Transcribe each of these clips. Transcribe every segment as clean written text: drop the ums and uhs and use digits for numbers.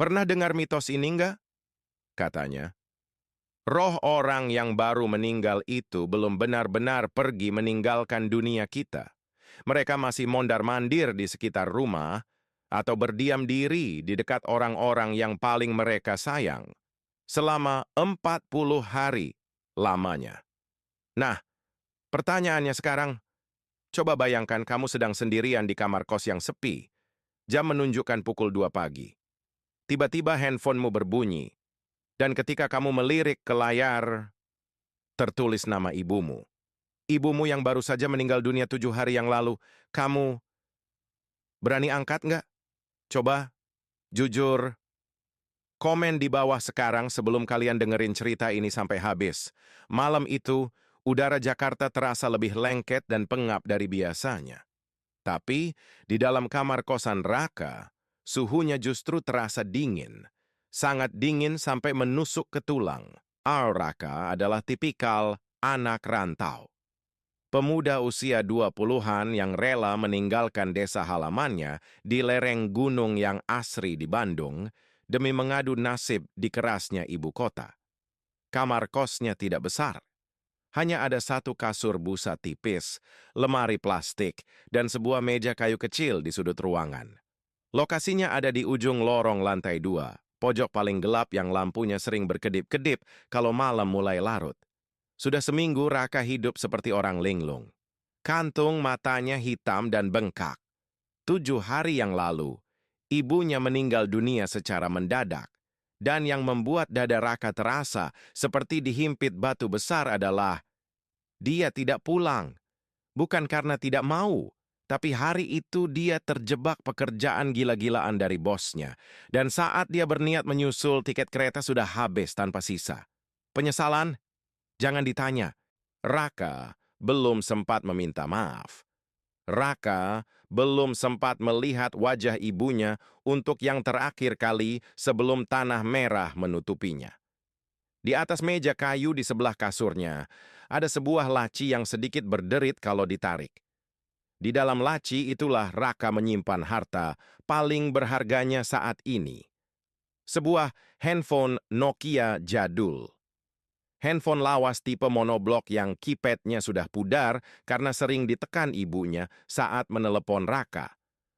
Pernah dengar mitos ini enggak? Katanya. Roh orang yang baru meninggal itu belum benar-benar pergi meninggalkan dunia kita. Mereka masih mondar-mandir di sekitar rumah atau berdiam diri di dekat orang-orang yang paling mereka sayang selama 40 hari lamanya. Nah, pertanyaannya sekarang, coba bayangkan kamu sedang sendirian di kamar kos yang sepi. Jam menunjukkan pukul 2 pagi. Tiba-tiba handphonemu berbunyi, dan ketika kamu melirik ke layar, tertulis nama ibumu. Ibumu yang baru saja meninggal dunia 7 hari yang lalu. Kamu berani angkat nggak? Coba, jujur, komen di bawah sekarang sebelum kalian dengerin cerita ini sampai habis. Malam itu, udara Jakarta terasa lebih lengket dan pengap dari biasanya. Tapi, di dalam kamar kosan Raka, suhunya justru terasa dingin. Sangat dingin sampai menusuk ke tulang. Raka adalah tipikal anak rantau. Pemuda usia 20-an yang rela meninggalkan desa halamannya di lereng gunung yang asri di Bandung demi mengadu nasib di kerasnya ibu kota. Kamar kosnya tidak besar. Hanya ada satu kasur busa tipis, lemari plastik, dan sebuah meja kayu kecil di sudut ruangan. Lokasinya ada di ujung lorong lantai 2, pojok paling gelap yang lampunya sering berkedip-kedip kalau malam mulai larut. Sudah seminggu Raka hidup seperti orang linglung. Kantung matanya hitam dan bengkak. 7 hari yang lalu, ibunya meninggal dunia secara mendadak. Dan yang membuat dada Raka terasa seperti dihimpit batu besar adalah dia tidak pulang. Bukan karena tidak mau, tapi hari itu dia terjebak pekerjaan gila-gilaan dari bosnya. Dan saat dia berniat menyusul, tiket kereta sudah habis tanpa sisa. Penyesalan? Jangan ditanya. Raka belum sempat meminta maaf. Raka belum sempat melihat wajah ibunya untuk yang terakhir kali sebelum tanah merah menutupinya. Di atas meja kayu di sebelah kasurnya, ada sebuah laci yang sedikit berderit kalau ditarik. Di dalam laci itulah Raka menyimpan harta paling berharganya saat ini. Sebuah handphone Nokia jadul. Handphone lawas tipe monoblok yang keypadnya sudah pudar karena sering ditekan ibunya saat menelepon Raka.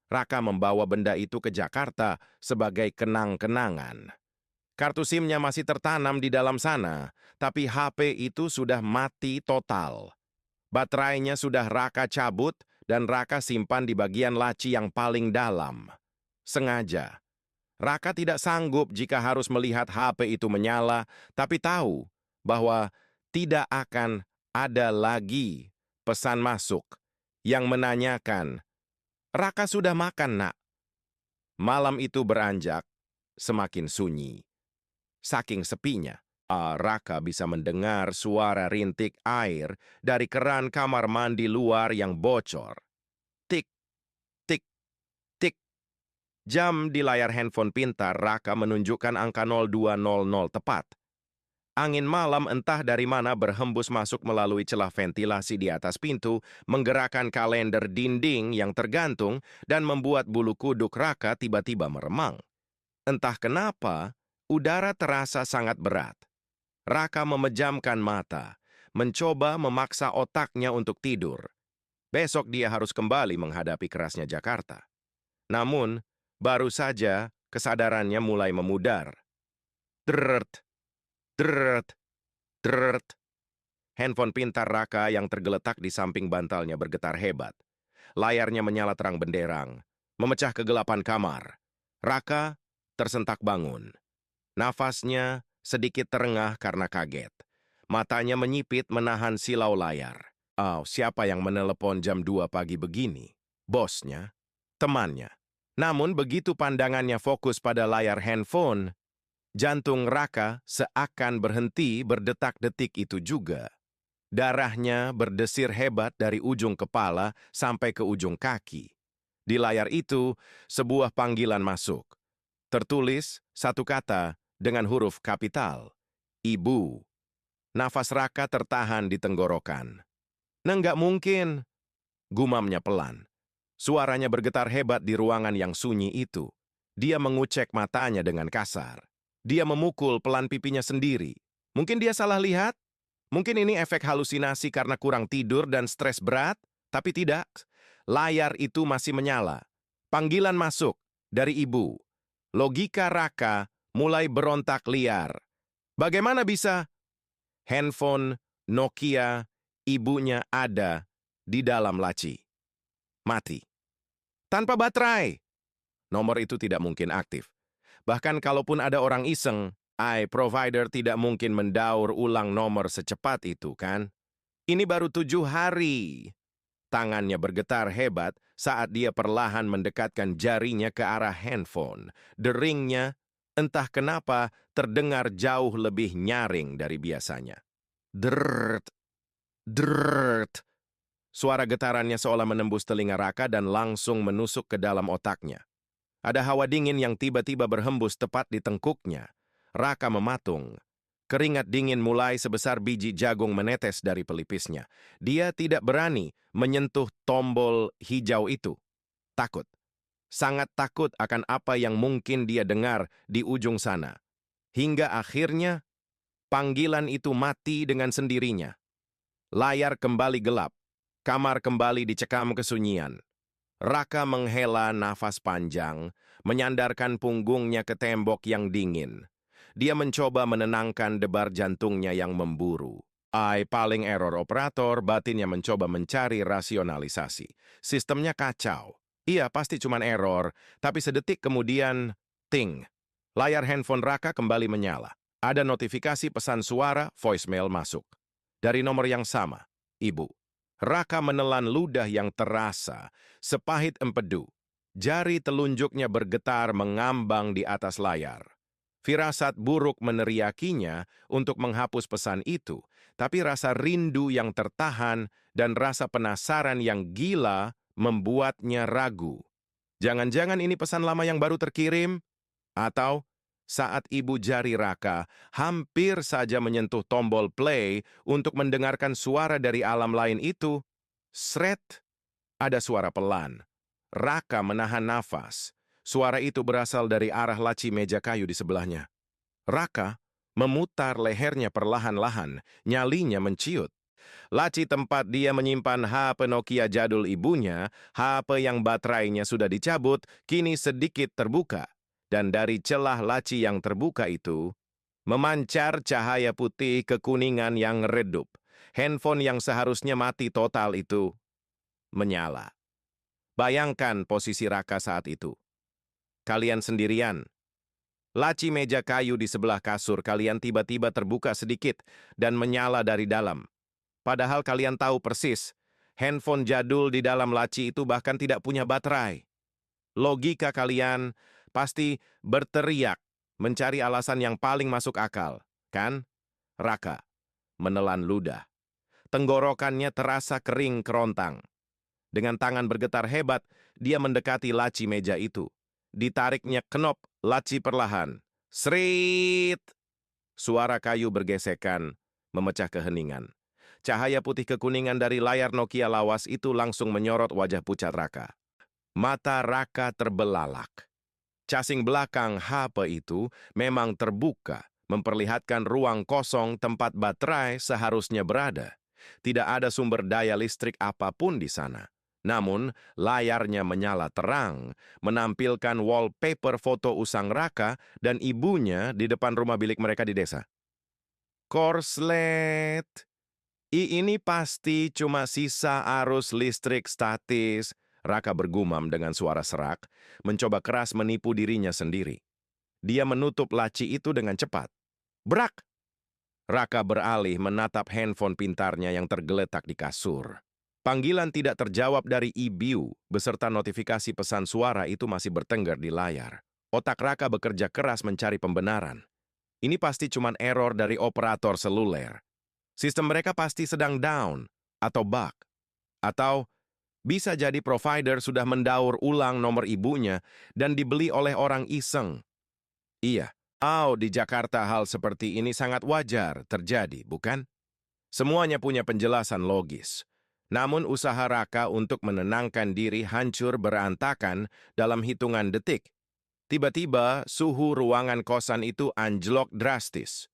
Raka membawa benda itu ke Jakarta sebagai kenang-kenangan. Kartu SIM-nya masih tertanam di dalam sana, tapi HP itu sudah mati total. Baterainya sudah Raka cabut dan Raka simpan di bagian laci yang paling dalam. Sengaja. Raka tidak sanggup jika harus melihat HP itu menyala, tapi tahu bahwa tidak akan ada lagi pesan masuk yang menanyakan, "Raka sudah makan, Nak?" Malam itu beranjak, semakin sunyi. Saking sepinya, Raka bisa mendengar suara rintik air dari keran kamar mandi luar yang bocor. Tik, tik, tik. Jam di layar handphone pintar Raka menunjukkan angka 0200 tepat. Angin malam entah dari mana berhembus masuk melalui celah ventilasi di atas pintu, menggerakkan kalender dinding yang tergantung dan membuat bulu kuduk Raka tiba-tiba meremang. Entah kenapa, udara terasa sangat berat. Raka memejamkan mata, mencoba memaksa otaknya untuk tidur. Besok dia harus kembali menghadapi kerasnya Jakarta. Namun, baru saja kesadarannya mulai memudar. Drrrt. Drrrt, drrrt. Handphone pintar Raka yang tergeletak di samping bantalnya bergetar hebat. Layarnya menyala terang benderang, memecah kegelapan kamar. Raka tersentak bangun. Nafasnya sedikit terengah karena kaget. Matanya menyipit menahan silau layar. Siapa yang menelepon jam 2 pagi begini? Bosnya? Temannya? Namun begitu pandangannya fokus pada layar handphone, jantung Raka seakan berhenti berdetak-detik itu juga. Darahnya berdesir hebat dari ujung kepala sampai ke ujung kaki. Di layar itu, sebuah panggilan masuk. Tertulis satu kata dengan huruf kapital. Ibu. Nafas Raka tertahan di tenggorokan. Nggak mungkin, gumamnya pelan. Suaranya bergetar hebat di ruangan yang sunyi itu. Dia mengucek matanya dengan kasar. Dia memukul pelan pipinya sendiri. Mungkin dia salah lihat? Mungkin ini efek halusinasi karena kurang tidur dan stres berat? Tapi tidak. Layar itu masih menyala. Panggilan masuk dari ibu. Logika Raka mulai berontak liar. Bagaimana bisa? Handphone Nokia ibunya ada di dalam laci. Mati. Tanpa baterai. Nomor itu tidak mungkin aktif. Bahkan kalaupun ada orang iseng, provider tidak mungkin mendaur ulang nomor secepat itu, kan? Ini baru 7 hari. Tangannya bergetar hebat saat dia perlahan mendekatkan jarinya ke arah handphone. Deringnya, entah kenapa, terdengar jauh lebih nyaring dari biasanya. Drrrt, drrrt. Suara getarannya seolah menembus telinga Raka dan langsung menusuk ke dalam otaknya. Ada hawa dingin yang tiba-tiba berhembus tepat di tengkuknya. Raka mematung. Keringat dingin mulai sebesar biji jagung menetes dari pelipisnya. Dia tidak berani menyentuh tombol hijau itu. Takut. Sangat takut akan apa yang mungkin dia dengar di ujung sana. Hingga akhirnya, panggilan itu mati dengan sendirinya. Layar kembali gelap. Kamar kembali dicekam kesunyian. Raka menghela nafas panjang, menyandarkan punggungnya ke tembok yang dingin. Dia mencoba menenangkan debar jantungnya yang memburu. Paling error operator, batinnya mencoba mencari rasionalisasi. Sistemnya kacau. Iya, pasti cuma error, tapi sedetik kemudian, ting. Layar handphone Raka kembali menyala. Ada notifikasi pesan suara, voicemail masuk. Dari nomor yang sama, ibu. Raka menelan ludah yang terasa, sepahit empedu. Jari telunjuknya bergetar mengambang di atas layar. Firasat buruk meneriakinya untuk menghapus pesan itu, tapi rasa rindu yang tertahan dan rasa penasaran yang gila membuatnya ragu. Jangan-jangan ini pesan lama yang baru terkirim? Atau saat ibu jari Raka hampir saja menyentuh tombol play untuk mendengarkan suara dari alam lain itu, sret, ada suara pelan. Raka menahan nafas. Suara itu berasal dari arah laci meja kayu di sebelahnya. Raka memutar lehernya perlahan-lahan, nyalinya menciut. Laci tempat dia menyimpan HP Nokia jadul ibunya, HP yang baterainya sudah dicabut, kini sedikit terbuka. Dan dari celah laci yang terbuka itu, memancar cahaya putih kekuningan yang redup. Handphone yang seharusnya mati total itu menyala. Bayangkan posisi Raka saat itu. Kalian sendirian. Laci meja kayu di sebelah kasur kalian tiba-tiba terbuka sedikit dan menyala dari dalam. Padahal kalian tahu persis, handphone jadul di dalam laci itu bahkan tidak punya baterai. Logika kalian pasti berteriak, mencari alasan yang paling masuk akal, kan? Raka menelan ludah. Tenggorokannya terasa kering kerontang. Dengan tangan bergetar hebat, dia mendekati laci meja itu. Ditariknya kenop laci perlahan. Srit! Suara kayu bergesekan, memecah keheningan. Cahaya putih kekuningan dari layar Nokia lawas itu langsung menyorot wajah pucat Raka. Mata Raka terbelalak. Casing belakang HP itu memang terbuka, memperlihatkan ruang kosong tempat baterai seharusnya berada. Tidak ada sumber daya listrik apapun di sana. Namun, layarnya menyala terang, menampilkan wallpaper foto usang Raka dan ibunya di depan rumah bilik mereka di desa. Korslet! Ini pasti cuma sisa arus listrik statis. Raka bergumam dengan suara serak, mencoba keras menipu dirinya sendiri. Dia menutup laci itu dengan cepat. Brak! Raka beralih menatap handphone pintarnya yang tergeletak di kasur. Panggilan tidak terjawab dari ibu beserta notifikasi pesan suara itu masih bertengger di layar. Otak Raka bekerja keras mencari pembenaran. Ini pasti cuma error dari operator seluler. Sistem mereka pasti sedang down atau bug. Atau bisa jadi provider sudah mendaur ulang nomor ibunya dan dibeli oleh orang iseng. Iya, di Jakarta hal seperti ini sangat wajar terjadi, bukan? Semuanya punya penjelasan logis. Namun usaha Raka untuk menenangkan diri hancur berantakan dalam hitungan detik. Tiba-tiba, suhu ruangan kosan itu anjlok drastis.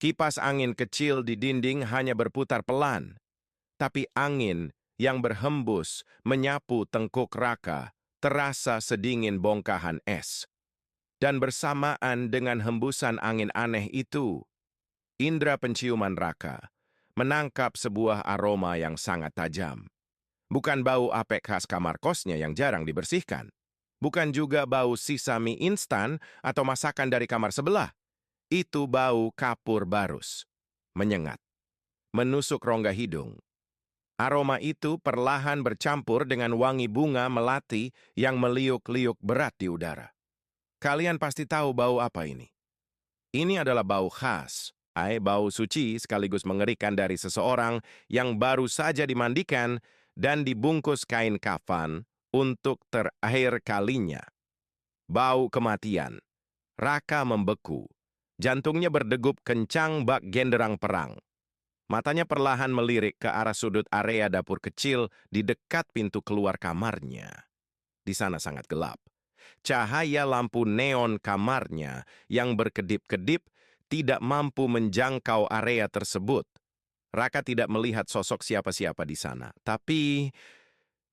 Kipas angin kecil di dinding hanya berputar pelan, tapi angin yang berhembus menyapu tengkuk Raka terasa sedingin bongkahan es. Dan bersamaan dengan hembusan angin aneh itu, indera penciuman Raka menangkap sebuah aroma yang sangat tajam. Bukan bau apek khas kamar kosnya yang jarang dibersihkan. Bukan juga bau sisa mie instan atau masakan dari kamar sebelah. Itu bau kapur barus. Menyengat. Menusuk rongga hidung. Aroma itu perlahan bercampur dengan wangi bunga melati yang meliuk-liuk berat di udara. Kalian pasti tahu bau apa ini. Ini adalah bau khas, bau suci sekaligus mengerikan dari seseorang yang baru saja dimandikan dan dibungkus kain kafan untuk terakhir kalinya. Bau kematian. Raka membeku. Jantungnya berdegup kencang bak genderang perang. Matanya perlahan melirik ke arah sudut area dapur kecil di dekat pintu keluar kamarnya. Di sana sangat gelap. Cahaya lampu neon kamarnya yang berkedip-kedip tidak mampu menjangkau area tersebut. Raka tidak melihat sosok siapa-siapa di sana, tapi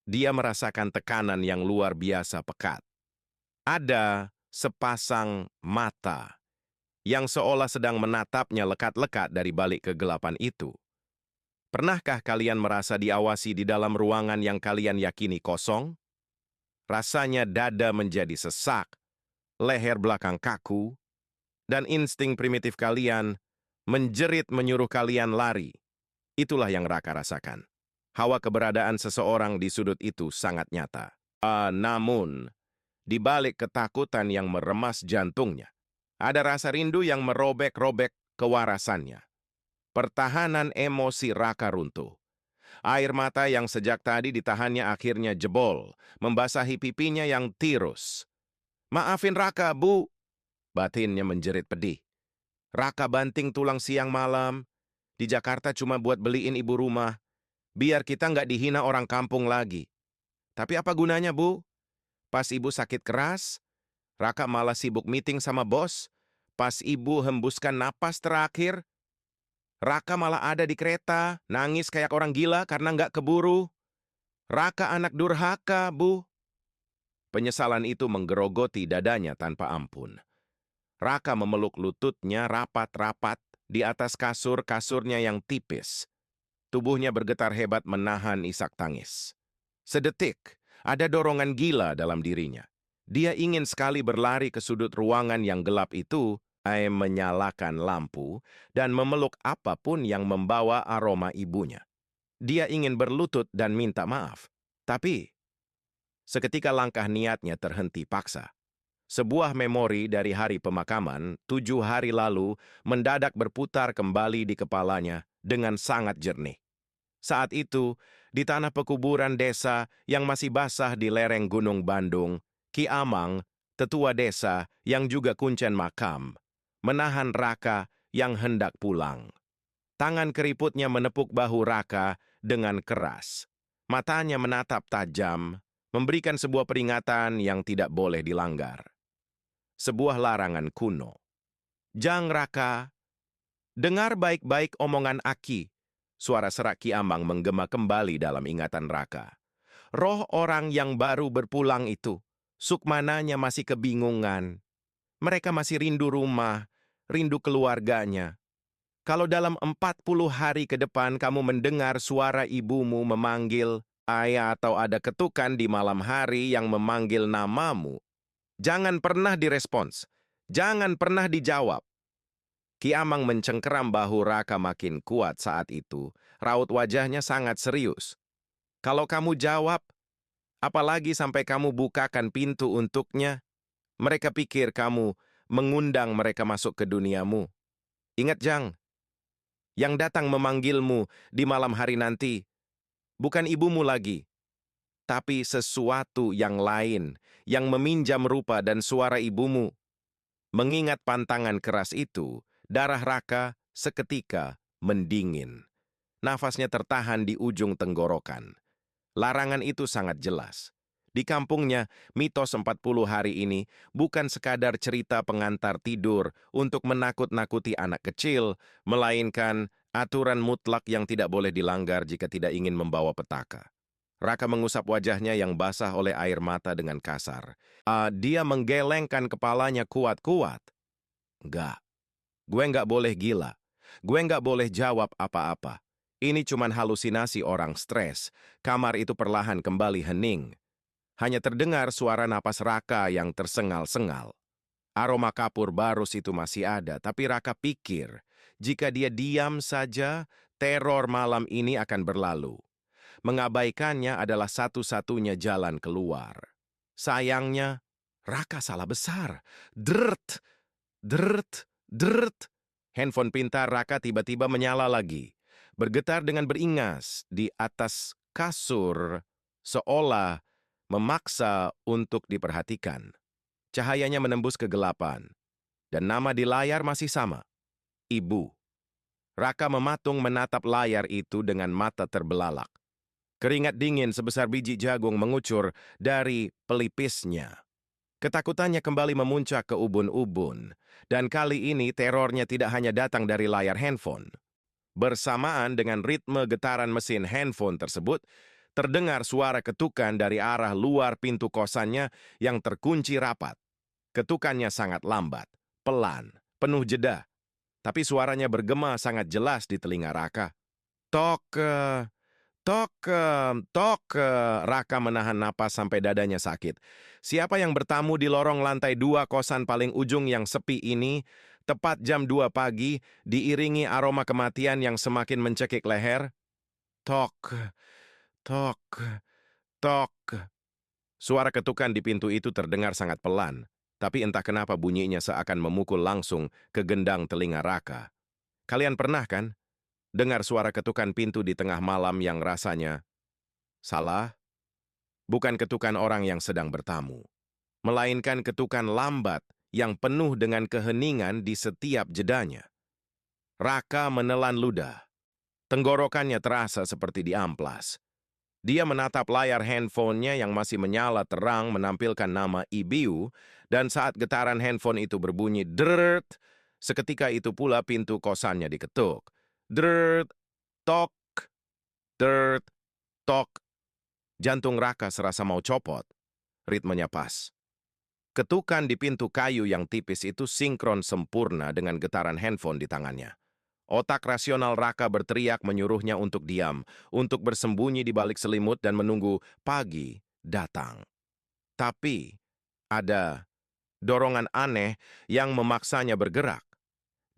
dia merasakan tekanan yang luar biasa pekat. Ada sepasang mata yang seolah sedang menatapnya lekat-lekat dari balik kegelapan itu. Pernahkah kalian merasa diawasi di dalam ruangan yang kalian yakini kosong? Rasanya dada menjadi sesak, leher belakang kaku, dan insting primitif kalian menjerit menyuruh kalian lari. Itulah yang Raka rasakan. Hawa keberadaan seseorang di sudut itu sangat nyata. Namun, di balik ketakutan yang meremas jantungnya, ada rasa rindu yang merobek-robek kewarasannya. Pertahanan emosi Raka runtuh. Air mata yang sejak tadi ditahannya akhirnya jebol, membasahi pipinya yang tirus. "Maafin Raka, Bu," batinnya menjerit pedih. "Raka banting tulang siang malam. Di Jakarta cuma buat beliin ibu rumah. Biar kita nggak dihina orang kampung lagi. Tapi apa gunanya, Bu? Pas ibu sakit keras, Raka malah sibuk meeting sama bos. Pas ibu hembuskan napas terakhir, Raka malah ada di kereta, nangis kayak orang gila karena nggak keburu. Raka anak durhaka, Bu." Penyesalan itu menggerogoti dadanya tanpa ampun. Raka memeluk lututnya rapat-rapat di atas kasurnya yang tipis. Tubuhnya bergetar hebat menahan isak tangis. Sedetik, ada dorongan gila dalam dirinya. Dia ingin sekali berlari ke sudut ruangan yang gelap itu, menyalakan lampu, dan memeluk apapun yang membawa aroma ibunya. Dia ingin berlutut dan minta maaf. Tapi, seketika langkah niatnya terhenti paksa. Sebuah memori dari hari pemakaman 7 hari lalu mendadak berputar kembali di kepalanya dengan sangat jernih. Saat itu, di tanah pekuburan desa yang masih basah di lereng Gunung Bandung, Ki Amang, tetua desa yang juga kuncen makam, menahan Raka yang hendak pulang. Tangan keriputnya menepuk bahu Raka dengan keras. Matanya menatap tajam, memberikan sebuah peringatan yang tidak boleh dilanggar. Sebuah larangan kuno. "Jang Raka, dengar baik-baik omongan Aki." Suara serak Ki Amang menggema kembali dalam ingatan Raka. Roh orang yang baru berpulang itu, sukmananya masih kebingungan. Mereka masih rindu rumah, rindu keluarganya. Kalau dalam 40 hari ke depan kamu mendengar suara ibumu memanggil ayah atau ada ketukan di malam hari yang memanggil namamu, jangan pernah direspons, jangan pernah dijawab. Ki Amang mencengkeram bahu Raka makin kuat saat itu. Raut wajahnya sangat serius. "Kalau kamu jawab, apalagi sampai kamu bukakan pintu untuknya, mereka pikir kamu mengundang mereka masuk ke duniamu. Ingat, Jang, yang datang memanggilmu di malam hari nanti, bukan ibumu lagi, tapi sesuatu yang lain yang meminjam rupa dan suara ibumu." Mengingat pantangan keras itu, darah Raka seketika mendingin. Nafasnya tertahan di ujung tenggorokan. Larangan itu sangat jelas. Di kampungnya, mitos 40 hari ini bukan sekadar cerita pengantar tidur untuk menakut-nakuti anak kecil, melainkan aturan mutlak yang tidak boleh dilanggar jika tidak ingin membawa petaka. Raka mengusap wajahnya yang basah oleh air mata dengan kasar. Dia menggelengkan kepalanya kuat-kuat. Enggak, gue nggak boleh gila. Gue nggak boleh jawab apa-apa. Ini cuman halusinasi orang stres. Kamar itu perlahan kembali hening. Hanya terdengar suara napas Raka yang tersengal-sengal. Aroma kapur barus itu masih ada, tapi Raka pikir, jika dia diam saja, teror malam ini akan berlalu. Mengabaikannya adalah satu-satunya jalan keluar. Sayangnya, Raka salah besar. Dert, dert, dert. Handphone pintar Raka tiba-tiba menyala lagi. Bergetar dengan beringas di atas kasur, seolah memaksa untuk diperhatikan. Cahayanya menembus kegelapan, dan nama di layar masih sama, Ibu. Raka mematung menatap layar itu dengan mata terbelalak. Keringat dingin sebesar biji jagung mengucur dari pelipisnya. Ketakutannya kembali memuncak ke ubun-ubun, dan kali ini terornya tidak hanya datang dari layar handphone. Bersamaan dengan ritme getaran mesin handphone tersebut, terdengar suara ketukan dari arah luar pintu kosannya yang terkunci rapat. Ketukannya sangat lambat, pelan, penuh jeda, tapi suaranya bergema sangat jelas di telinga Raka. Tok, tok, tok, Raka menahan napas sampai dadanya sakit. Siapa yang bertamu di lorong lantai 2 kosan paling ujung yang sepi ini, tepat jam 2 pagi, diiringi aroma kematian yang semakin mencekik leher? Tok, tok, tok. Suara ketukan di pintu itu terdengar sangat pelan, tapi entah kenapa bunyinya seakan memukul langsung ke gendang telinga Raka. Kalian pernah kan dengar suara ketukan pintu di tengah malam yang rasanya salah? Bukan ketukan orang yang sedang bertamu, melainkan ketukan lambat yang penuh dengan keheningan di setiap jedanya. Raka menelan ludah. Tenggorokannya terasa seperti diamplas. Dia menatap layar handphonenya yang masih menyala terang menampilkan nama Ibiu, dan saat getaran handphone itu berbunyi dert, seketika itu pula pintu kosannya diketuk. Dert, tok, dert, tok. Jantung Raka serasa mau copot. Ritmenya pas. Ketukan di pintu kayu yang tipis itu sinkron sempurna dengan getaran handphone di tangannya. Otak rasional Raka berteriak menyuruhnya untuk diam, untuk bersembunyi di balik selimut dan menunggu pagi datang. Tapi ada dorongan aneh yang memaksanya bergerak.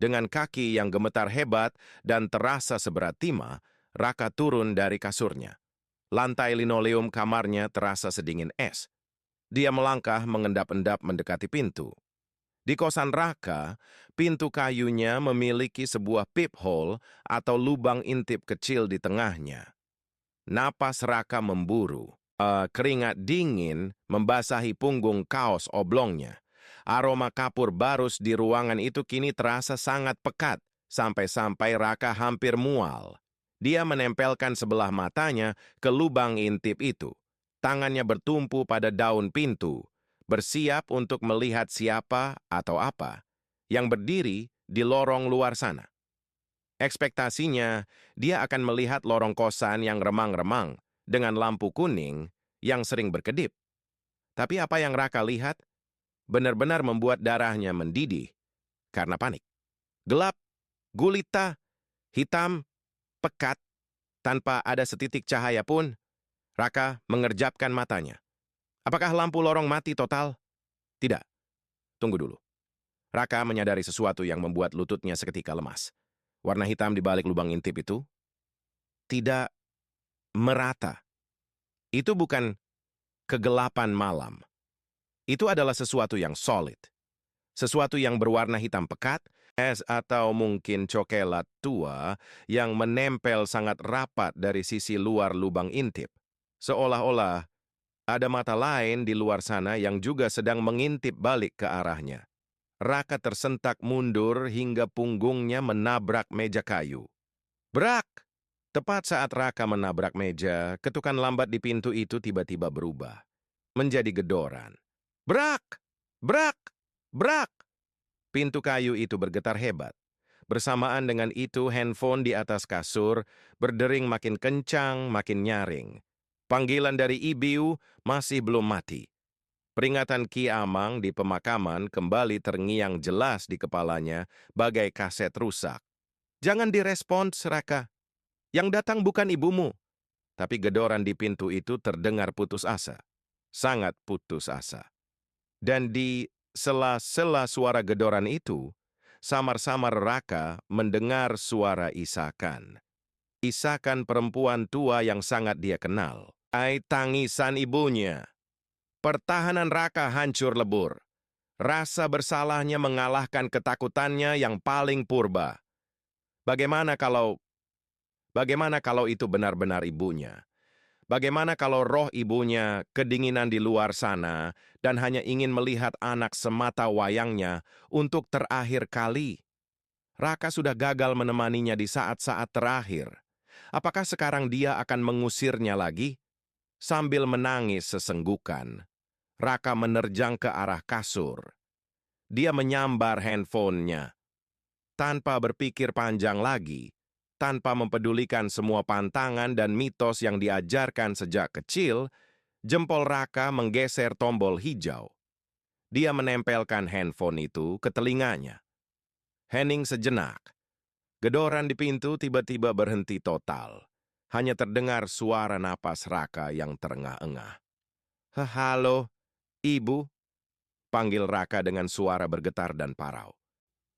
Dengan kaki yang gemetar hebat dan terasa seberat timah, Raka turun dari kasurnya. Lantai linoleum kamarnya terasa sedingin es. Dia melangkah mengendap-endap mendekati pintu. Di kosan Raka, pintu kayunya memiliki sebuah peephole atau lubang intip kecil di tengahnya. Napas Raka memburu. Keringat dingin membasahi punggung kaos oblongnya. Aroma kapur barus di ruangan itu kini terasa sangat pekat, sampai-sampai Raka hampir mual. Dia menempelkan sebelah matanya ke lubang intip itu. Tangannya bertumpu pada daun pintu, bersiap untuk melihat siapa atau apa yang berdiri di lorong luar sana. Ekspektasinya, dia akan melihat lorong kosan yang remang-remang dengan lampu kuning yang sering berkedip. Tapi apa yang Raka lihat benar-benar membuat darahnya mendidih karena panik. Gelap, gulita, hitam, pekat, tanpa ada setitik cahaya pun, Raka mengerjapkan matanya. Apakah lampu lorong mati total? Tidak. Tunggu dulu. Raka menyadari sesuatu yang membuat lututnya seketika lemas. Warna hitam di balik lubang intip itu tidak merata. Itu bukan kegelapan malam. Itu adalah sesuatu yang solid. Sesuatu yang berwarna hitam pekat, es atau mungkin coklat tua yang menempel sangat rapat dari sisi luar lubang intip. Seolah-olah ada mata lain di luar sana yang juga sedang mengintip balik ke arahnya. Raka tersentak mundur hingga punggungnya menabrak meja kayu. Brak! Tepat saat Raka menabrak meja, ketukan lambat di pintu itu tiba-tiba berubah. menjadi gedoran. Brak! Brak! Brak! Pintu kayu itu bergetar hebat. Bersamaan dengan itu, handphone di atas kasur berdering makin kencang, makin nyaring. Panggilan dari ibu masih belum mati. Peringatan Ki Amang di pemakaman kembali terngiang jelas di kepalanya bagai kaset rusak. Jangan direspons, Raka. Yang datang bukan ibumu. Tapi gedoran di pintu itu terdengar putus asa. Sangat putus asa. Dan di sela-sela suara gedoran itu, samar-samar Raka mendengar suara isakan. Isakan perempuan tua yang sangat dia kenal. Tangisan ibunya. Pertahanan Raka hancur lebur. Rasa bersalahnya mengalahkan ketakutannya yang paling purba. Bagaimana kalau itu benar-benar ibunya? Bagaimana kalau roh ibunya kedinginan di luar sana dan hanya ingin melihat anak semata wayangnya untuk terakhir kali? Raka sudah gagal menemaninya di saat-saat terakhir. Apakah sekarang dia akan mengusirnya lagi? Sambil menangis sesenggukan, Raka menerjang ke arah kasur. Dia menyambar handphonenya. Tanpa berpikir panjang lagi, tanpa mempedulikan semua pantangan dan mitos yang diajarkan sejak kecil, jempol Raka menggeser tombol hijau. Dia menempelkan handphone itu ke telinganya. Hening sejenak. Gedoran di pintu tiba-tiba berhenti total. Hanya terdengar suara napas Raka yang terengah-engah. "Halo, Ibu," panggil Raka dengan suara bergetar dan parau.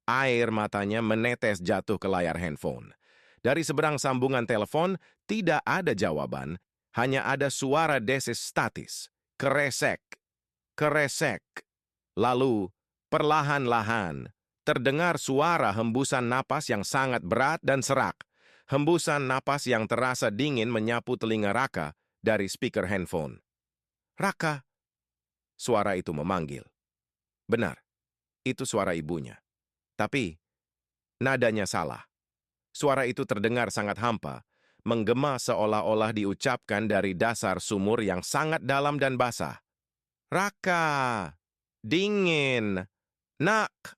Air matanya menetes jatuh ke layar handphone. Dari seberang sambungan telepon, tidak ada jawaban, hanya ada suara desis statis. Keresek, keresek. Lalu, perlahan-lahan, terdengar suara hembusan napas yang sangat berat dan serak. Hembusan napas yang terasa dingin menyapu telinga Raka dari speaker handphone. "Raka!" Suara itu memanggil. Benar, itu suara ibunya. Tapi, nadanya salah. Suara itu terdengar sangat hampa, menggema seolah-olah diucapkan dari dasar sumur yang sangat dalam dan basah. "Raka! Dingin! Nak!"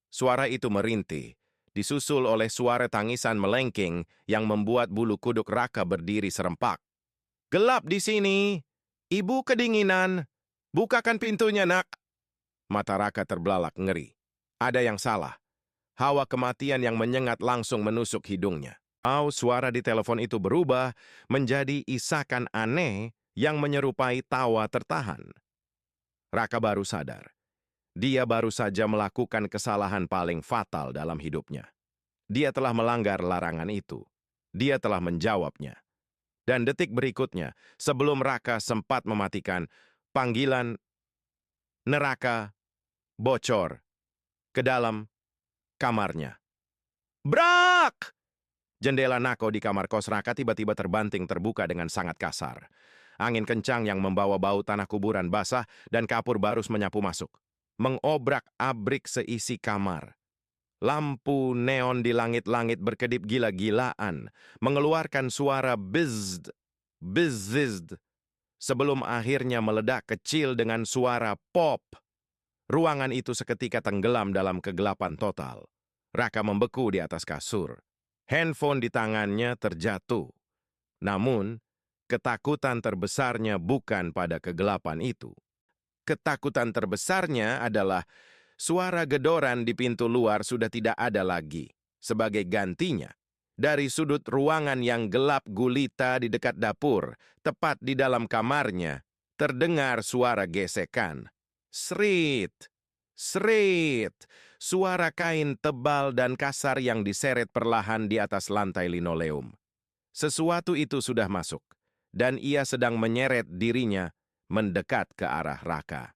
Suara itu merintih, disusul oleh suara tangisan melengking yang membuat bulu kuduk Raka berdiri serempak. "Gelap di sini! Ibu kedinginan! Bukakan pintunya, Nak!" Mata Raka terbelalak ngeri. Ada yang salah. Hawa kematian yang menyengat langsung menusuk hidungnya. Suara di telepon itu berubah menjadi isakan aneh yang menyerupai tawa tertahan. Raka baru sadar. Dia baru saja melakukan kesalahan paling fatal dalam hidupnya. Dia telah melanggar larangan itu. Dia telah menjawabnya. Dan detik berikutnya, sebelum Raka sempat mematikan, panggilan neraka bocor ke dalam kamarnya. Brak! Jendela Nako di kamar kos Raka tiba-tiba terbanting terbuka dengan sangat kasar. Angin kencang yang membawa bau tanah kuburan basah dan kapur barus menyapu masuk. Mengobrak-abrik seisi kamar. Lampu neon di langit-langit berkedip gila-gilaan, mengeluarkan suara bizzd, bizzd, sebelum akhirnya meledak kecil dengan suara pop. Ruangan itu seketika tenggelam dalam kegelapan total. Raka membeku di atas kasur. Handphone di tangannya terjatuh. Namun, ketakutan terbesarnya bukan pada kegelapan itu. Ketakutan terbesarnya adalah suara gedoran di pintu luar sudah tidak ada lagi. Sebagai gantinya, dari sudut ruangan yang gelap gulita di dekat dapur, tepat di dalam kamarnya, terdengar suara gesekan. Srit, srit, suara kain tebal dan kasar yang diseret perlahan di atas lantai linoleum. Sesuatu itu sudah masuk, dan ia sedang menyeret dirinya mendekat ke arah Raka.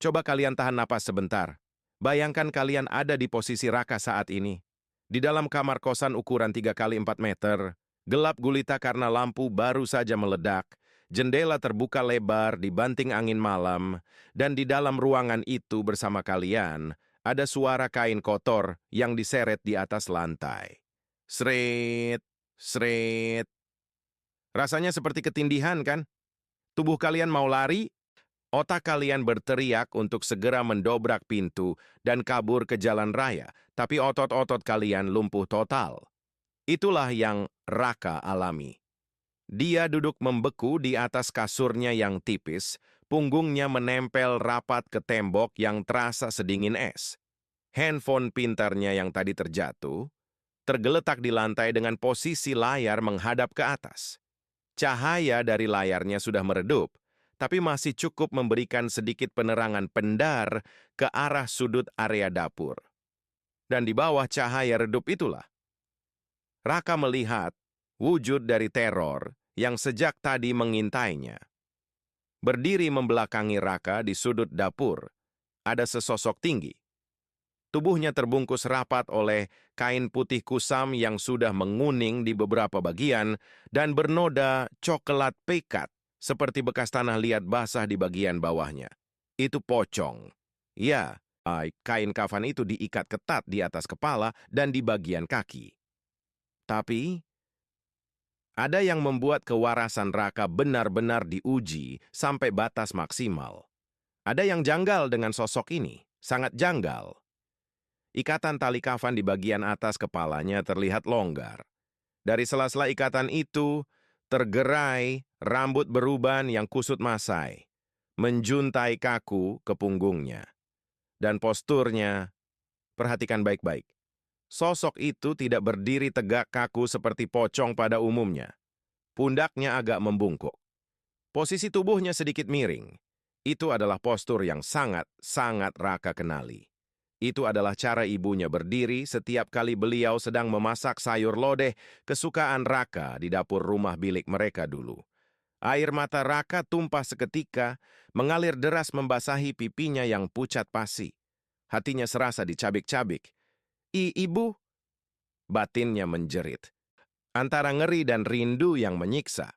Coba kalian tahan napas sebentar. Bayangkan kalian ada di posisi Raka saat ini. Di dalam kamar kosan ukuran 3 kali 4 meter, gelap gulita karena lampu baru saja meledak, jendela terbuka lebar dibanting angin malam, dan di dalam ruangan itu bersama kalian, ada suara kain kotor yang diseret di atas lantai. Sret, sret. Rasanya seperti ketindihan, kan? Tubuh kalian mau lari, Otak kalian berteriak untuk segera mendobrak pintu dan kabur ke jalan raya, tapi otot-otot kalian lumpuh total. Itulah yang Raka alami. Dia duduk membeku di atas kasurnya yang tipis, punggungnya menempel rapat ke tembok yang terasa sedingin es. Handphone pintarnya yang tadi terjatuh, tergeletak di lantai dengan posisi layar menghadap ke atas. Cahaya dari layarnya sudah meredup, tapi masih cukup memberikan sedikit penerangan pendar ke arah sudut area dapur. Dan di bawah cahaya redup itulah, Raka melihat wujud dari teror yang sejak tadi mengintainya. Berdiri membelakangi Raka di sudut dapur, ada sesosok tinggi. Tubuhnya terbungkus rapat oleh kain putih kusam yang sudah menguning di beberapa bagian dan bernoda coklat pekat seperti bekas tanah liat basah di bagian bawahnya. Itu pocong. Ya, kain kafan itu diikat ketat di atas kepala dan di bagian kaki. Tapi, ada yang membuat kewarasan Raka benar-benar diuji sampai batas maksimal. Ada yang janggal dengan sosok ini, sangat janggal. Ikatan tali kafan di bagian atas kepalanya terlihat longgar. Dari sela-sela ikatan itu, tergerai rambut beruban yang kusut masai, menjuntai kaku ke punggungnya. Dan posturnya, perhatikan baik-baik. Sosok itu tidak berdiri tegak kaku seperti pocong pada umumnya. Pundaknya agak membungkuk. Posisi tubuhnya sedikit miring. Itu adalah postur yang sangat-sangat Raka kenali. Itu adalah cara ibunya berdiri setiap kali beliau sedang memasak sayur lodeh kesukaan Raka di dapur rumah bilik mereka dulu. Air mata Raka tumpah seketika, mengalir deras membasahi pipinya yang pucat pasi. Hatinya serasa dicabik-cabik. Ibu, batinnya menjerit. Antara ngeri dan rindu yang menyiksa.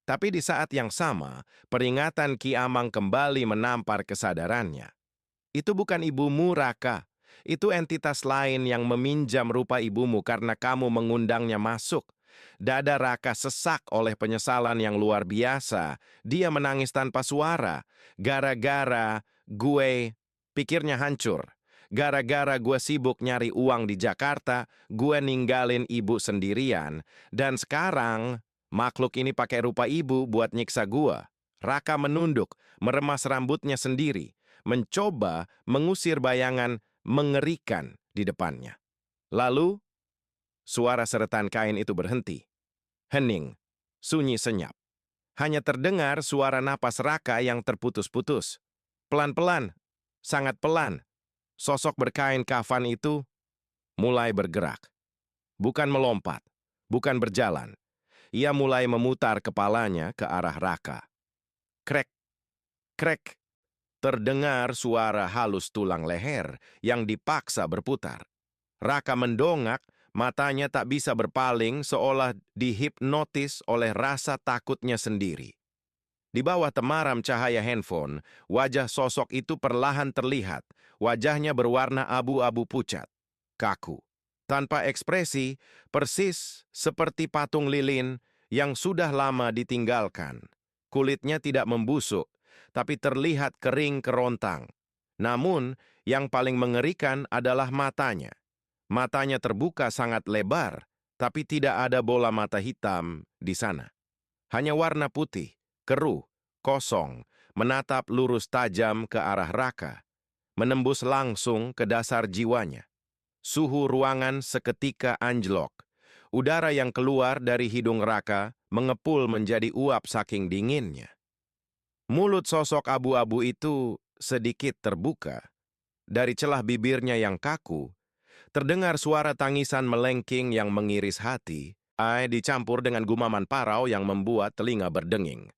Tapi di saat yang sama, peringatan Ki Amang kembali menampar kesadarannya. Itu bukan ibumu, Raka. Itu entitas lain yang meminjam rupa ibumu karena kamu mengundangnya masuk. Dada Raka sesak oleh penyesalan yang luar biasa. Dia menangis tanpa suara. Gara-gara gue, pikirnya hancur. Gara-gara gue sibuk nyari uang di Jakarta, gue ninggalin ibu sendirian. Dan sekarang, makhluk ini pakai rupa ibu buat nyiksa gue. Raka menunduk, meremas rambutnya sendiri, mencoba mengusir bayangan mengerikan di depannya. Lalu, suara seretan kain itu berhenti. Hening, sunyi senyap. Hanya terdengar suara napas Raka yang terputus-putus. Pelan-pelan, sangat pelan, sosok berkain kafan itu mulai bergerak. Bukan melompat, bukan berjalan. Ia mulai memutar kepalanya ke arah Raka. Krek, krek. Terdengar suara halus tulang leher yang dipaksa berputar. Raka mendongak, matanya tak bisa berpaling seolah dihipnotis oleh rasa takutnya sendiri. Di bawah temaram cahaya handphone, wajah sosok itu perlahan terlihat. Wajahnya berwarna abu-abu pucat, kaku, tanpa ekspresi, persis seperti patung lilin yang sudah lama ditinggalkan. Kulitnya tidak membusuk, tapi terlihat kering kerontang. Namun, yang paling mengerikan adalah matanya. Matanya terbuka sangat lebar, tapi tidak ada bola mata hitam di sana. Hanya warna putih, keruh, kosong, menatap lurus tajam ke arah Raka, menembus langsung ke dasar jiwanya. Suhu ruangan seketika anjlok. Udara yang keluar dari hidung Raka mengepul menjadi uap saking dinginnya. Mulut sosok abu-abu itu sedikit terbuka. Dari celah bibirnya yang kaku, terdengar suara tangisan melengking yang mengiris hati, dicampur dengan gumaman parau yang membuat telinga berdenging.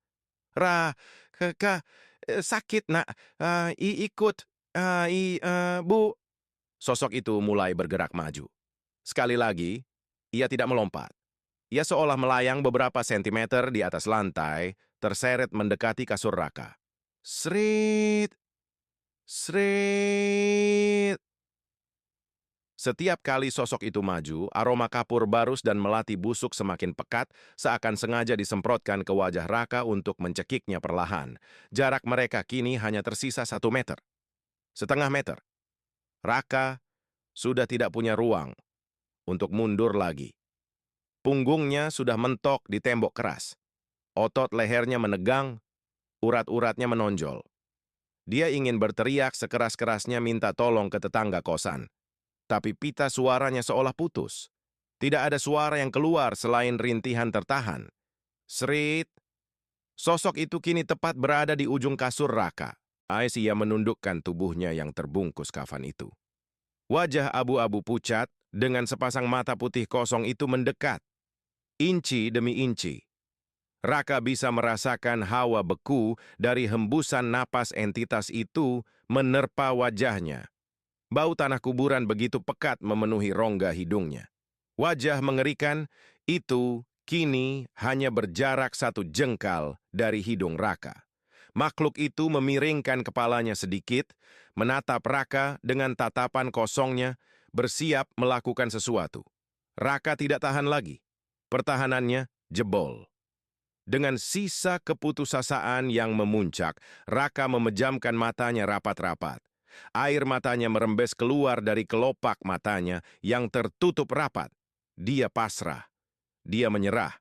Sakit nak, ikut, bu. Sosok itu mulai bergerak maju. Sekali lagi, ia tidak melompat. Ia seolah melayang beberapa sentimeter di atas lantai, terseret mendekati kasur Raka. Srit, srit. Setiap kali sosok itu maju, aroma kapur barus dan melati busuk semakin pekat, seakan sengaja disemprotkan ke wajah Raka untuk mencekiknya perlahan. Jarak mereka kini hanya tersisa 1 meter. Setengah meter. Raka sudah tidak punya ruang untuk mundur lagi. Punggungnya sudah mentok di tembok keras. Otot lehernya menegang, urat-uratnya menonjol. Dia ingin berteriak sekeras-kerasnya minta tolong ke tetangga kosan. Tapi pita suaranya seolah putus. Tidak ada suara yang keluar selain rintihan tertahan. Serit. Sosok itu kini tepat berada di ujung kasur Raka. Aisyah menundukkan tubuhnya yang terbungkus kafan itu. Wajah abu-abu pucat dengan sepasang mata putih kosong itu mendekat. Inci demi inci. Raka bisa merasakan hawa beku dari hembusan napas entitas itu menerpa wajahnya. Bau tanah kuburan begitu pekat memenuhi rongga hidungnya. Wajah mengerikan itu kini hanya berjarak 1 jengkal dari hidung Raka. Makhluk itu memiringkan kepalanya sedikit, menatap Raka dengan tatapan kosongnya, bersiap melakukan sesuatu. Raka tidak tahan lagi. Pertahanannya jebol. Dengan sisa keputusasaan yang memuncak, Raka memejamkan matanya rapat-rapat. Air matanya merembes keluar dari kelopak matanya yang tertutup rapat. Dia pasrah. Dia menyerah.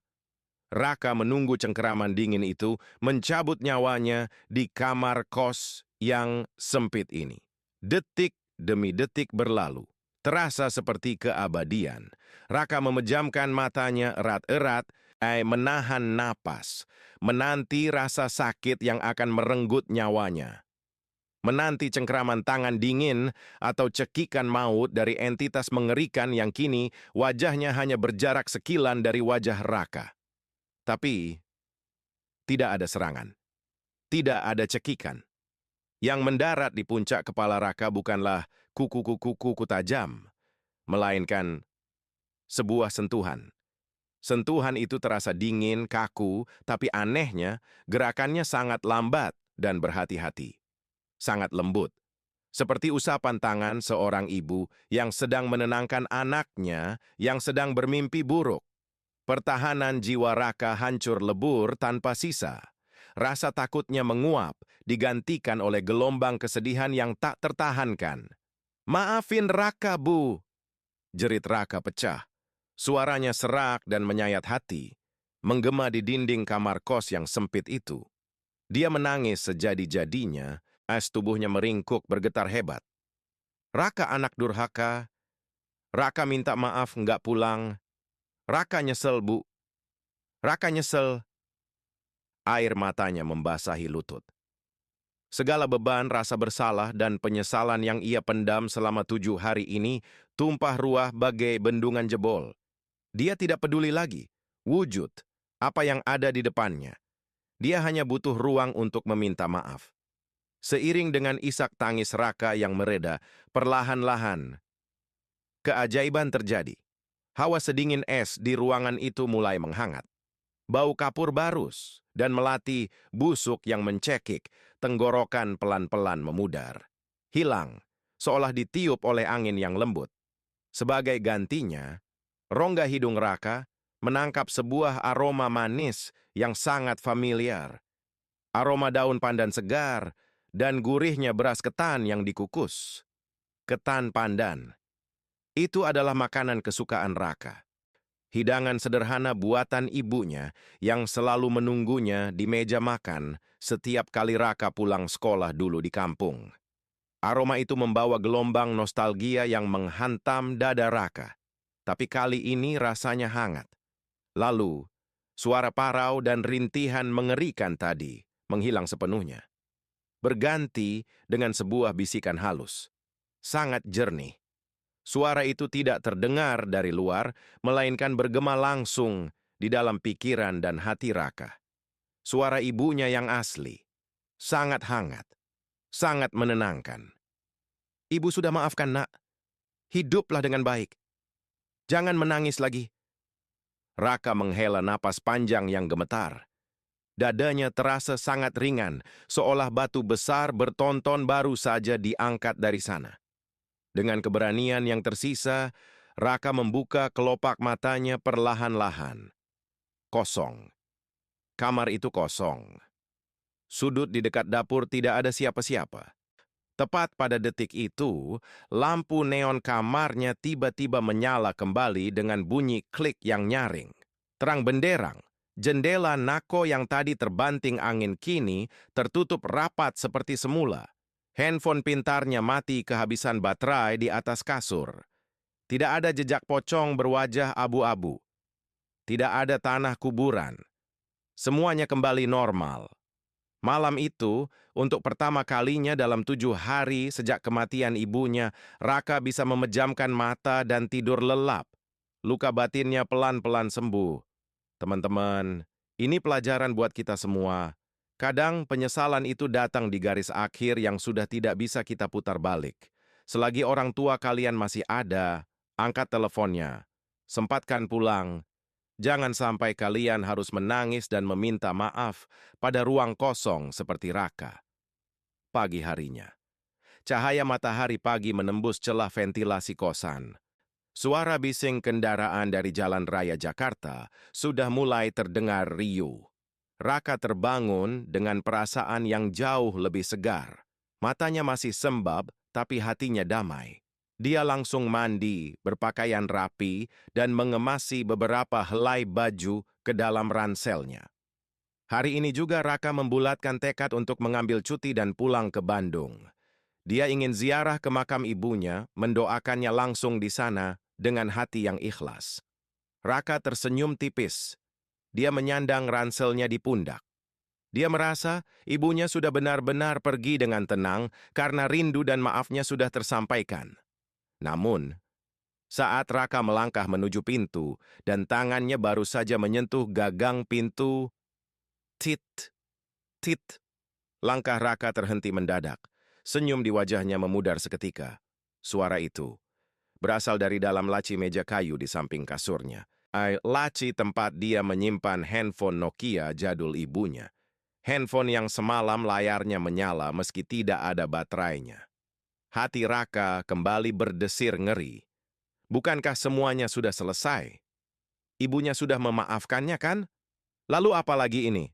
Raka menunggu cengkeraman dingin itu mencabut nyawanya di kamar kos yang sempit ini. Detik demi detik berlalu. Terasa seperti keabadian. Raka memejamkan matanya erat-erat, menahan napas, menanti rasa sakit yang akan merenggut nyawanya. Menanti cengkeraman tangan dingin atau cekikan maut dari entitas mengerikan yang kini wajahnya hanya berjarak sekilan dari wajah Raka. Tapi, tidak ada serangan. Tidak ada cekikan. Yang mendarat di puncak kepala Raka bukanlah kuku-kuku tajam, melainkan sebuah sentuhan. Sentuhan itu terasa dingin, kaku, tapi anehnya gerakannya sangat lambat dan berhati-hati. Sangat lembut. Seperti usapan tangan seorang ibu yang sedang menenangkan anaknya yang sedang bermimpi buruk. Pertahanan jiwa Raka hancur lebur tanpa sisa. Rasa takutnya menguap, digantikan oleh gelombang kesedihan yang tak tertahankan. "Maafin Raka, Bu!" Jerit Raka pecah. Suaranya serak dan menyayat hati, menggema di dinding kamar kos yang sempit itu. Dia menangis sejadi-jadinya, as tubuhnya meringkuk bergetar hebat. "Raka anak durhaka, Raka minta maaf nggak pulang. Raka nyesel, Bu. Raka nyesel." Air matanya membasahi lutut. Segala beban, rasa bersalah, dan penyesalan yang ia pendam selama 7 hari ini tumpah ruah bagai bendungan jebol. Dia tidak peduli lagi, wujud, apa yang ada di depannya. Dia hanya butuh ruang untuk meminta maaf. Seiring dengan isak tangis Raka yang mereda, perlahan-lahan, keajaiban terjadi. Hawa sedingin es di ruangan itu mulai menghangat. Bau kapur barus dan melati busuk yang mencekik, tenggorokan pelan-pelan memudar. Hilang, seolah ditiup oleh angin yang lembut. Sebagai gantinya, rongga hidung Raka menangkap sebuah aroma manis yang sangat familiar. Aroma daun pandan segar dan gurihnya beras ketan yang dikukus. Ketan pandan. Itu adalah makanan kesukaan Raka. Hidangan sederhana buatan ibunya yang selalu menunggunya di meja makan setiap kali Raka pulang sekolah dulu di kampung. Aroma itu membawa gelombang nostalgia yang menghantam dada Raka. Tapi kali ini rasanya hangat. Lalu, suara parau dan rintihan mengerikan tadi menghilang sepenuhnya. Berganti dengan sebuah bisikan halus. Sangat jernih. Suara itu tidak terdengar dari luar, melainkan bergema langsung di dalam pikiran dan hati Raka. Suara ibunya yang asli. Sangat hangat. Sangat menenangkan. "Ibu sudah maafkan, Nak. Hiduplah dengan baik. Jangan menangis lagi." Raka menghela napas panjang yang gemetar. Dadanya terasa sangat ringan, seolah batu besar bertonton baru saja diangkat dari sana. Dengan keberanian yang tersisa, Raka membuka kelopak matanya perlahan-lahan. Kosong. Kamar itu kosong. Sudut di dekat dapur tidak ada siapa-siapa. Tepat pada detik itu, lampu neon kamarnya tiba-tiba menyala kembali dengan bunyi klik yang nyaring. Terang benderang, jendela Nako yang tadi terbanting angin kini tertutup rapat seperti semula. Handphone pintarnya mati kehabisan baterai di atas kasur. Tidak ada jejak pocong berwajah abu-abu. Tidak ada tanah kuburan. Semuanya kembali normal. Malam itu, untuk pertama kalinya dalam 7 hari sejak kematian ibunya, Raka bisa memejamkan mata dan tidur lelap. Luka batinnya pelan-pelan sembuh. Teman-teman, ini pelajaran buat kita semua. Kadang penyesalan itu datang di garis akhir yang sudah tidak bisa kita putar balik. Selagi orang tua kalian masih ada, angkat teleponnya. Sempatkan pulang. Jangan sampai kalian harus menangis dan meminta maaf pada ruang kosong seperti Raka. Pagi harinya. Cahaya matahari pagi menembus celah ventilasi kosan. Suara bising kendaraan dari jalan raya Jakarta sudah mulai terdengar riuh. Raka terbangun dengan perasaan yang jauh lebih segar. Matanya masih sembab, tapi hatinya damai. Dia langsung mandi, berpakaian rapi, dan mengemasi beberapa helai baju ke dalam ranselnya. Hari ini juga Raka membulatkan tekad untuk mengambil cuti dan pulang ke Bandung. Dia ingin ziarah ke makam ibunya, mendoakannya langsung di sana dengan hati yang ikhlas. Raka tersenyum tipis. Dia menyandang ranselnya di pundak. Dia merasa ibunya sudah benar-benar pergi dengan tenang karena rindu dan maafnya sudah tersampaikan. Namun, saat Raka melangkah menuju pintu dan tangannya baru saja menyentuh gagang pintu, tit, tit. Langkah Raka terhenti mendadak. Senyum di wajahnya memudar seketika. Suara itu berasal dari dalam laci meja kayu di samping kasurnya. Laci tempat dia menyimpan handphone Nokia jadul ibunya. Handphone yang semalam layarnya menyala meski tidak ada baterainya. Hati Raka kembali berdesir ngeri. Bukankah semuanya sudah selesai? Ibunya sudah memaafkannya kan? Lalu apa lagi ini?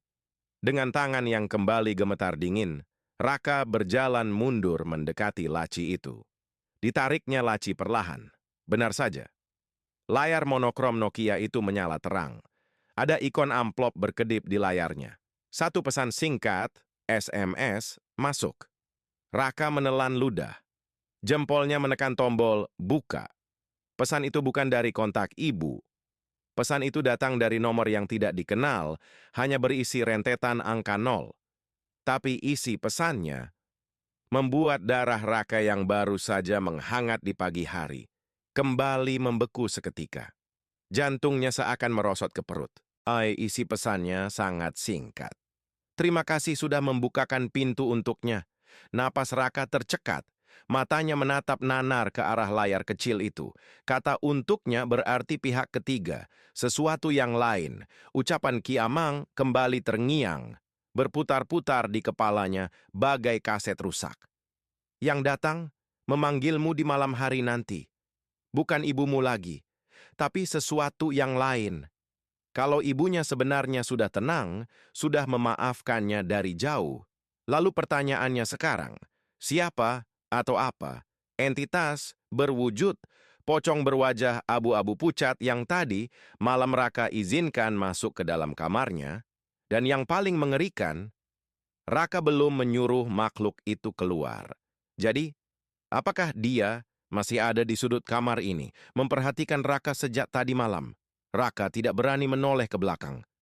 Dengan tangan yang kembali gemetar dingin, Raka berjalan mundur mendekati laci itu. Ditariknya laci perlahan. Benar saja. Layar monokrom Nokia itu menyala terang. Ada ikon amplop berkedip di layarnya. Satu pesan singkat, SMS, masuk. Raka menelan ludah. Jempolnya menekan tombol buka. Pesan itu bukan dari kontak ibu. Pesan itu datang dari nomor yang tidak dikenal, hanya berisi rentetan angka 0. Tapi isi pesannya membuat darah Raka yang baru saja menghangat di pagi hari kembali membeku seketika. Jantungnya seakan merosot ke perut. Isi pesannya sangat singkat. Terima kasih sudah membukakan pintu untuknya. Napas Raka tercekat. Matanya menatap nanar ke arah layar kecil itu. Kata untuknya berarti pihak ketiga, sesuatu yang lain. Ucapan Kiamang kembali terngiang, berputar-putar di kepalanya bagai kaset rusak. Yang datang memanggilmu di malam hari nanti. Bukan ibumu lagi, tapi sesuatu yang lain. Kalau ibunya sebenarnya sudah tenang, sudah memaafkannya dari jauh. Lalu pertanyaannya sekarang, siapa atau apa? Entitas berwujud pocong berwajah abu-abu pucat yang tadi malam Raka izinkan masuk ke dalam kamarnya, dan yang paling mengerikan, Raka belum menyuruh makhluk itu keluar. Jadi, apakah dia masih ada di sudut kamar ini, memperhatikan Raka sejak tadi malam? Raka tidak berani menoleh ke belakang.